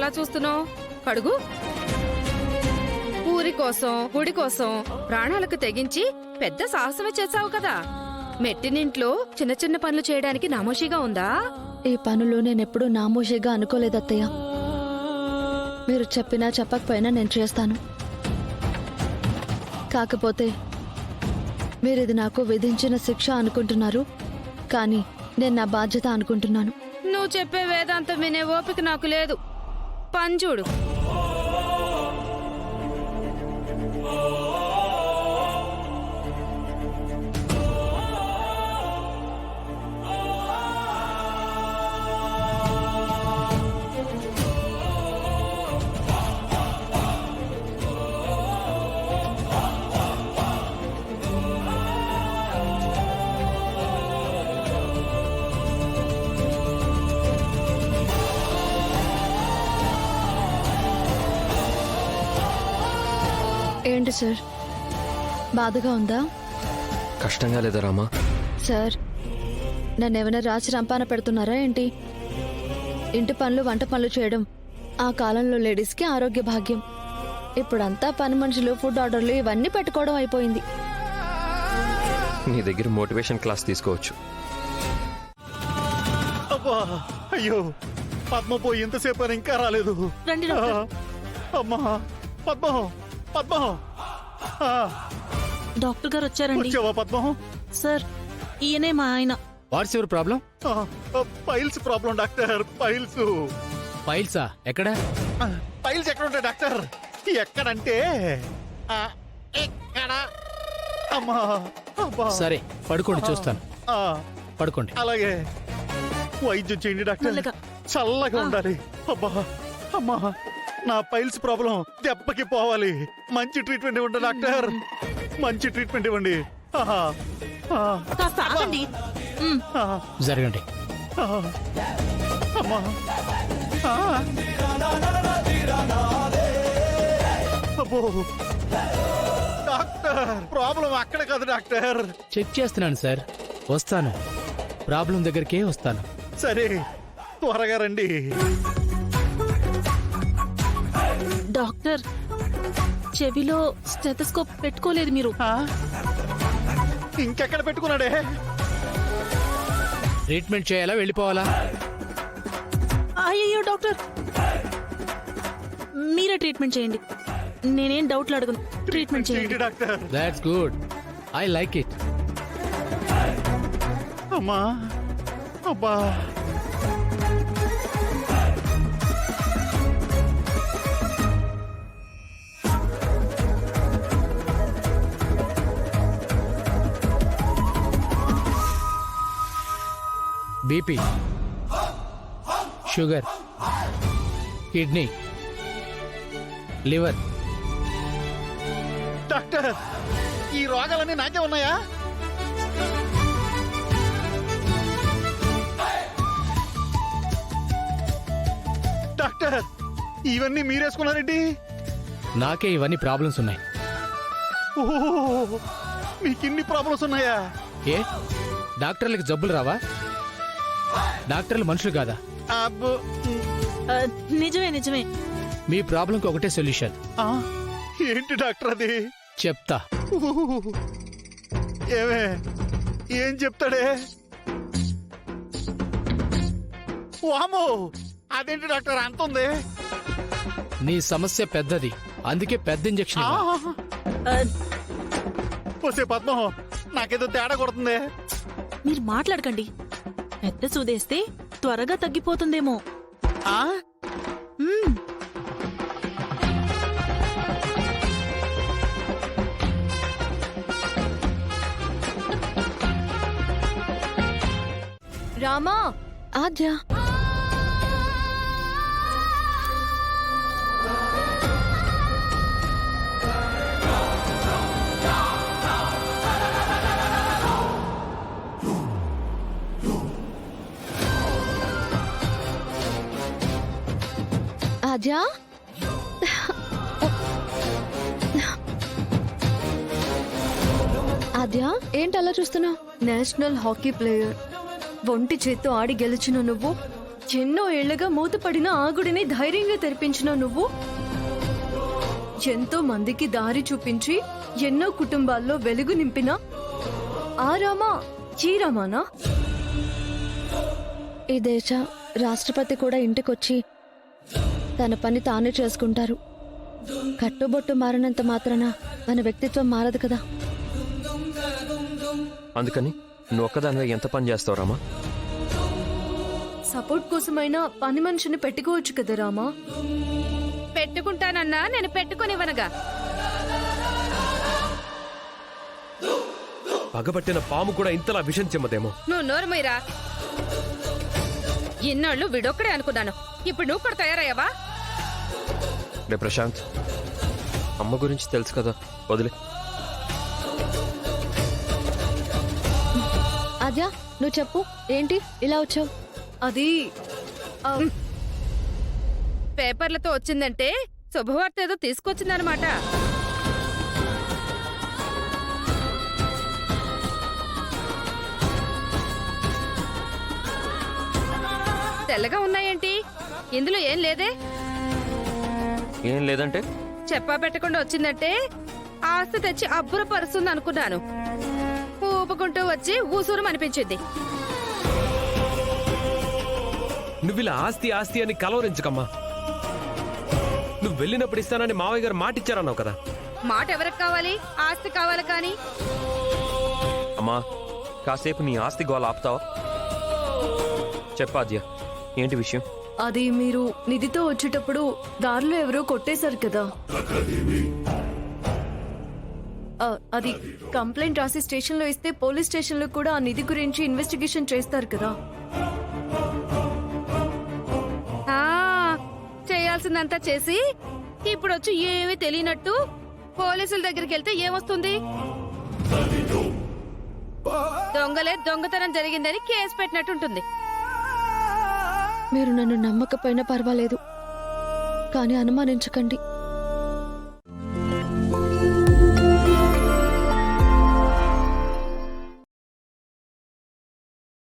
అలా చూస్తున్నావు? కడుగు. ఊరి కోసం గుడి కోసం ప్రాణాలకు తెగించి పెద్ద సాహసమే చేశావు కదా. మెట్టినింట్లో చిన్న చిన్న పనులు చేయడానికి నామోషిగా ఉందా? ఈ పనులు నేనెప్పుడూ నామోషిగా అనుకోలేదత్తయ్య. మీరు చెప్పినా చెప్పకపోయినా నేను చేస్తాను. కాకపోతే మీరిది నాకు విధించిన శిక్ష అనుకుంటున్నారు, కానీ నేను నా బాధ్యత అనుకుంటున్నాను. నువ్వు చెప్పే వేదాంతం వినే ఓపిక నాకు లేదు. పని చూడు. ఏంటి సార్, బాధగా ఉందా? కష్టంగా లేదా రామా? సార్, నన్నేమైనా రాచి రంపాన పెడుతున్నారా ఏంటి? ఇంటి పనులు వంట పనులు చేయడం ఆ కాలంలో లేడీస్కి ఆరోగ్య భాగ్యం. ఇప్పుడంతా పని మనుషులు, ఫుడ్ ఆర్డర్లు ఇవన్నీ పెట్టుకోవడం అయిపోయింది. నీ దగ్గర మోటివేషన్ క్లాస్ తీసుకోవచ్చు. అబ్బా, అయ్యో పద్మ పోయి ఎంతసేపు అని ఇంకా రాలేదు. రండి ఆ, డాక్టర్. అమ్మా పద్మ, పద్మ ఆ, డాక్టర్ గారు వచ్చారండి. వచ్చావా పద్మ? సార్, ఈయనే మా ఆయన. What's your problem? Piles problem doctor. Piles. ఫైల్సా? ఎక్కడ? పైల్స్ ఎక్కడ ఉంటాయి డాక్టర్? ఎక్కడంటే ఆ, ఎక్కడ? అమ్మా, అబ్బా. సరే పడుకోండి, చూస్తాను. ఆ, పడుకోండి. అలాగే వైద్యం చేయండి డాక్టర్. మెల్లగా. చల్లగా ఉండాలి. అబ్బా, అమ్మా, నా పైల్స్ ప్రాబ్లం దెబ్బకి పోవాలి. మంచి ట్రీట్మెంట్ ఇవ్వండి డాక్టర్. మంచి ట్రీట్మెంట్ ఇవ్వండి. ఆహా, ఆ, కాస్త ఆగండి. ఆ, జరగండి. ఆ, అమ్మా, ఆ. అబ్బో, డాక్టర్ ప్రాబ్లం అక్కడ కాదు డాక్టర్. చెక్ చేస్తున్నాను సార్. వస్తాను, ప్రాబ్లం దగ్గరికే వస్తాను. సరే త్వరగా రండి. డాక్టర్, చెవిలో స్టెథోస్కోప్ పెట్టుకోలేదు మీరు. ఆ? ఇంకెక్కడ పెట్టుకున్నాడే? ట్రీట్మెంట్ చేయాలా, వెళ్ళిపోవాలా? అయ్యో డాక్టర్, మీరే ట్రీట్మెంట్ చేయండి. నేనేం డౌట్లు అడగను. ట్రీట్మెంట్ చేయండి. Doctor. That's good, I like it. అమ్మా, అబ్బా, BP, sugar, kidney, liver. Doctor ఈ రోగాలన్నీ నాకే ఉన్నాయా? డాక్టర్ ఇవన్నీ మీరేసుకున్నారేంటి? నాకే ఇవన్నీ ప్రాబ్లమ్స్ ఉన్నాయి. ఓహో, మీకు ఇన్ని ప్రాబ్లమ్స్ ఉన్నాయా? ఏ, డాక్టర్లకు జబ్బులు రావా? డాక్టర్లు మనుషులు కాదా? అబ్బో, ఆ, నిజమే నిజమే. మీ ప్రాబ్లంకి ఒకటే సొల్యూషన్. ఆ, ఏంటి డాక్టర్ అది? చెప్తా. ఏమే, ఏం చెప్తాడే? వామో, అదేంటి డాక్టర్ అంత ఉంది? నీ సమస్య పెద్దది, అందుకే పెద్ద ఇంజెక్షన్ ఇవ్వాలి. ఆ, వస్తే పద్మం, నాకేదో తేడా కొడుతుంది. మీరు మాట్లాడకండి. పెద్ద సూదేస్తే త్వరగా తగ్గిపోతుందేమో. ఆ? మ్మ్. రామా, ఆద్య, ఆద్య, ఆద్య, ఏంటి అలా చూస్తున్నావు? నేషనల్ హాకీ ప్లేయర్, ఒంటి చేత్తో ఆడి గెలిచిన నువ్వు ఎన్నో ఏళ్లుగా మూతపడిన ఆ గుడిని ధైర్యంగా తెరిపించిన నువ్వు ఎంతో మందికి దారి చూపించి ఎన్నో కుటుంబాల్లో వెలుగు నింపిన ఆ రామా ఈ రామానా? ఈ దేశ రాష్ట్రపతి కూడా ఇంటికొచ్చి తన పని తానే చేసుకుంటారు. కట్టుబొట్టు మారినంత మాత్రాన మన వ్యక్తిత్వం మారదు కదా. అందుకని నువ్వు ఒక్కదానివే ఎంత పని చేస్తావు రామా? సపోర్ట్ కోసమైనా పని మనిషిని పెట్టుకోవచ్చు కదా రామా. పెట్టుకుంటానన్నా నేను పెట్టుకునివ్వనగా. పగబట్టిన పాము కూడా ఇంతలా విషం చెమ్మదేమో. నువ్వు నోరు మీరా. ఇన్నాళ్ళు విడొక్కడే అనుకున్నాను, ఇప్పుడు నువ్వు కూడా తయారయ్యావా? రే ప్రశాంత్, అమ్మ గురించి తెలుసు కదా, వదిలే. ఆద్య, నువ్వు చెప్పు, ఏంటి ఇలా వచ్చావు? అది పేపర్లతో వచ్చిందంటే శుభవార్త ఏదో తీసుకొచ్చిందనమాట. తెల్లగా ఉన్నాయేంటి? ఇందులో ఏం లేదే. ఏం లేదంటే చెప్పా పెట్టకుండా వచ్చిందంటే ఆస్తి తెచ్చి అబ్బురపరుస్తుంది అనుకున్నాను. ఊపుకుంటూ వచ్చి ఊసూరం అనిపించింది. నువ్విలా ఆస్తి ఆస్తి అని కలవరించకమ్మా. నువ్వు వెళ్ళినప్పుడు ఇస్తానని మావయ్య గారు మాటిచ్చారన్నావు కదా. మాట ఎవరికి కావాలి? ఆస్తి కావాలి కానీ. అమ్మా, కాసేపు నీ ఆస్తి గోల ఆపుతావా? చెప్పాద్య, ఏంటి విషయం? అది మీరు నిధితో వచ్చేటప్పుడు దారిలో ఎవరో కొట్టేశారు కదా. అది కంప్లైంట్ రాసి స్టేషన్లో ఇస్తే పోలీస్ స్టేషన్లో కూడా ఆ నిధి గురించి ఇన్వెస్టిగేషన్ చేస్తారు కదా. చేయాల్సిందంతా చేసి ఇప్పుడు వచ్చి ఏమీ తెలియనట్టు పోలీసుల దగ్గరికి వెళ్తే ఏమొస్తుంది? దొంగలే దొంగతనం జరిగిందని కేసు పెట్టినట్టుంటుంది. మీరు నన్ను నమ్మకపోయినా పర్వాలేదు, కానీ అనుమానించకండి.